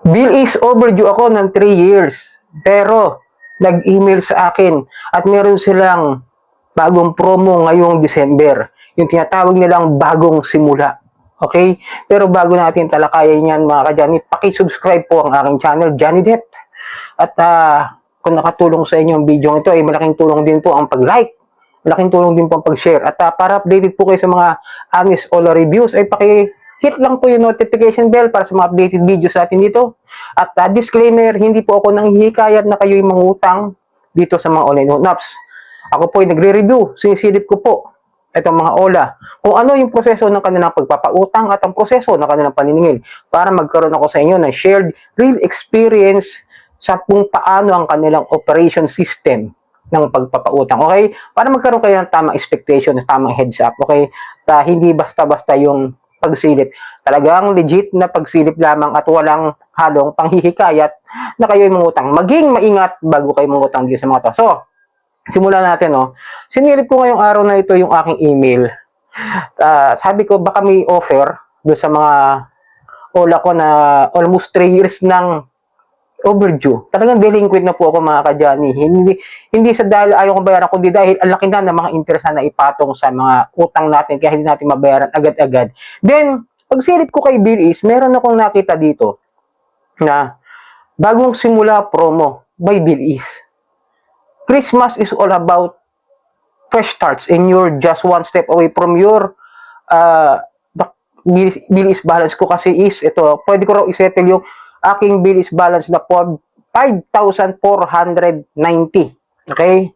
Bill is overdue ako ng 3 years. Pero, nag-email sa akin at meron silang bagong promo ngayong December. Yung tinatawag nilang bagong simula. Okay? Pero bago natin talakayan yan mga ka-Johnny, paki-subscribe po ang aking channel, Johnny Depp. At kung nakatulong sa inyo ang video ito, ay malaking tulong din po ang pag-like. Malaking tulong din po ang pag-share. At para updated po kayo sa mga honest Ola reviews, ay hit lang po yung notification bell para sa mga updated videos sa atin dito. At disclaimer, hindi po ako nanghihikayat na kayo'y mangutang dito sa mga online apps. Ako po ay nagre-review, sinisilip ko po itong mga OLA kung ano yung proseso ng kanilang pagpapautang at ang proseso ng kanilang paniningil para magkaroon ako sa inyo ng shared real experience sa kung paano ang kanilang operation system ng pagpapautang. Okay? Para magkaroon kayo ng tamang expectation, tamang heads up. Okay? Hindi basta-basta yung pagsilip. Talagang legit na pagsilip lamang at walang halong panghihikayat na kayo'y mangutang. Maging maingat bago kayo mangutang dito sa mga to. So, simulan natin, no? Sinilip ko ngayong araw na ito yung aking email. Sabi ko, baka may offer doon sa mga OLA ko na almost 3 years ng overdue. Talagang delinquent na po ako mga ka-Johnny. Hindi sa dahil ayaw kong bayaran, kundi dahil ang laki na ng mga interest na ipatong sa mga utang natin kaya hindi natin mabayaran agad-agad. Then, pagsilip ko kay Bill is, meron akong nakita dito na bagong simula promo by Bill is. Christmas is all about fresh starts and you're just one step away from your bill is balance ko kasi is ito, pwede ko raw isettle yung aking bill is balance na 5,490. Okay?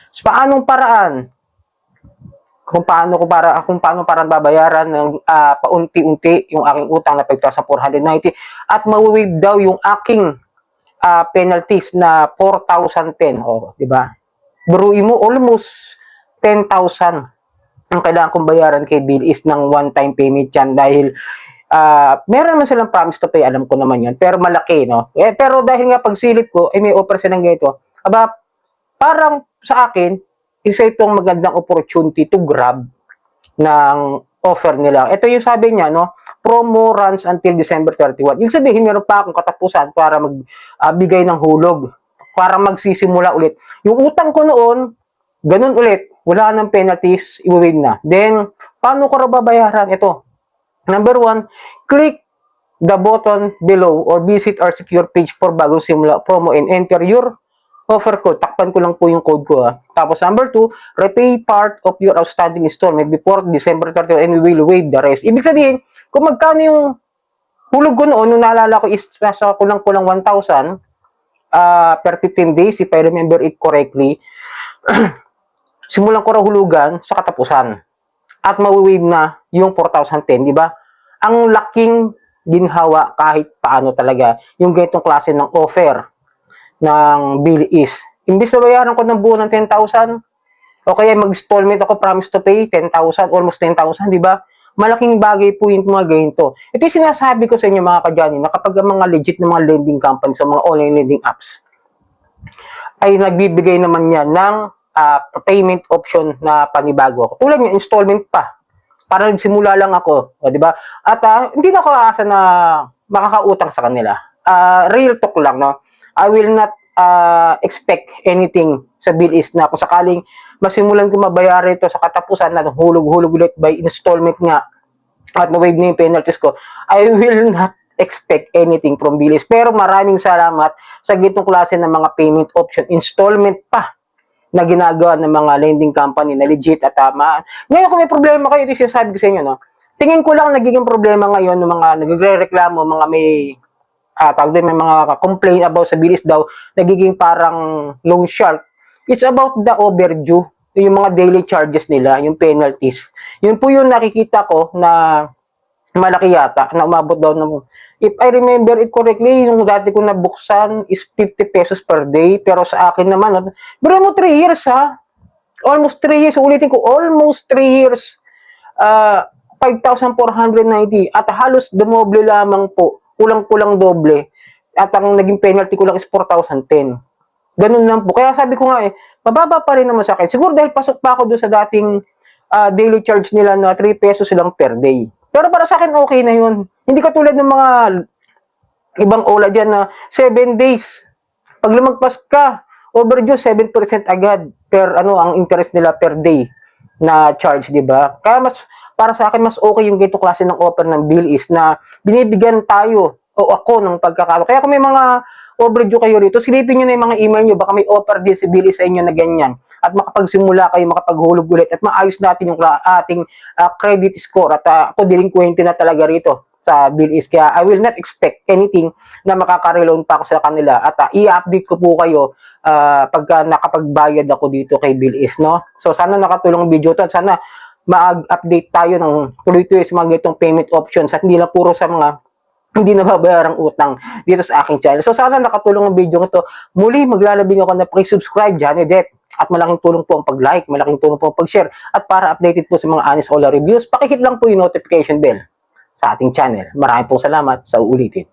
So, paanong paraan? Kung paano parang babayaran ng paunti-unti yung aking utang na 5,490 at ma-waive daw yung aking penalties na 4,010. Oh, di ba? Buruin mo, almost 10,000 ang kailangan kong bayaran kay Bill is ng one-time payment yan dahil meron naman silang promise to pay, alam ko naman yun, pero malaki, no? Pero dahil nga pagsilip ko, may offer silang ganito, parang sa akin, isa itong magandang opportunity to grab ng offer nila. Ito yung sabi niya, no? Promo runs until December 31. Yung sabihin, meron pa akong katapusan para magbigay ng hulog, para magsisimula ulit. Yung utang ko noon, ganun ulit, wala nang penalties, iwi-waive na. Then, paano ko babayaran? Ito. Number 1, click the button below or visit our secure page for bagong simula promo and enter your offer code. Takpan ko lang po yung code ko. Tapos number 2, repay part of your outstanding installment before December 31 and we will waive the rest. Ibig sabihin, kung magkano yung hulog ko noon, nung naalala ko is nasa kulang-kulang 1,000 per 15 days, if I remember it correctly, simulan ko raw hulugan sa katapusan. At ma-waive na yung 4,010, di ba? Ang laking ginhawa kahit paano talaga yung ganitong klase ng offer ng bill is. Imbis na bayaran ko ng buo ng 10,000, o kaya mag-installment ako, promise to pay 10,000, almost 10,000, di ba? Malaking bagay po yung mga ganito. Ito yung sinasabi ko sa inyo mga ka-Johnny, na kapag mga legit na mga lending companies sa mga online lending apps, ay nagbibigay naman yan ng payment option na panibago. Tulad ng installment pa. Para nagsimula lang ako, di ba? At hindi na ako aasa na makakautang sa kanila. Real talk lang, no? I will not expect anything sa bill is na kung sakaling masimulan ko mabayaran ito sa katapusan na hulog-hulog ulit by installment nga at na-waive na yung penalties ko, I will not expect anything from bill is. Pero maraming salamat sa gitong klase ng mga payment option, installment pa na ginagawa ng mga lending company na legit at tama. Ngayon kung may problema kayo, ito sinasabi ko sa inyo, no? Tingin ko lang nagiging problema ngayon ng mga nagre-reklamo, mga may may mga complain about sa bilis daw, nagiging parang loan shark. It's about the overdue, yung mga daily charges nila, yung penalties. Yun po yung nakikita ko na malaki yata, na umabot daw ng, if I remember it correctly, yung dati ko nabuksan is 50 pesos per day, pero sa akin naman, pero mo 3 years ha, almost 3 years, ulitin ko, almost 3 years, 5,490, at halos dumoble lamang po, kulang-kulang doble, at ang naging penalty ko lang is 4,010. Ganun lang po. Kaya sabi ko nga mababa pa rin naman sa akin. Siguro dahil pasok pa ako doon sa dating daily charge nila na 3 pesos lang per day. Pero para sa akin okay na yun. Hindi katulad ng mga Ibang OLA dyan na 7 days. Pag lumagpas ka, overdue 7% agad per ang interest nila per day na charge, di ba? Kaya para sa akin mas okay yung ganito klase ng offer ng bill is na binibigyan tayo o ako ng pagkakalo. Kaya kung may mga overdue kayo rito, silipin nyo na yung mga email nyo, baka may offer din si bill sa inyo na ganyan. At makapagsimula kayo, makapaghulog ulit at maayos natin yung ating credit score. At ako delinquente na talaga rito sa bill is. Kaya I will not expect anything na makaka-reloan pa ako sa kanila. At i-update ko po kayo pagka nakapagbayad ako dito kay bill is, no? So sana nakatulong ang video to. At sana mag-update tayo ng tuloy-tuloy sa mga ganitong payment options at hindi lang puro sa mga hindi nababayarang utang dito sa aking channel. So sana nakatulong ang video ito. Muli maglalabing ako na subscribe Johnny Depp. At malaking tulong po ang pag-like, malaking tulong po ang pag-share. At para updated po sa mga honest Ola reviews, pakihit lang po yung notification bell sa ating channel. Maraming pong salamat sa uulitin.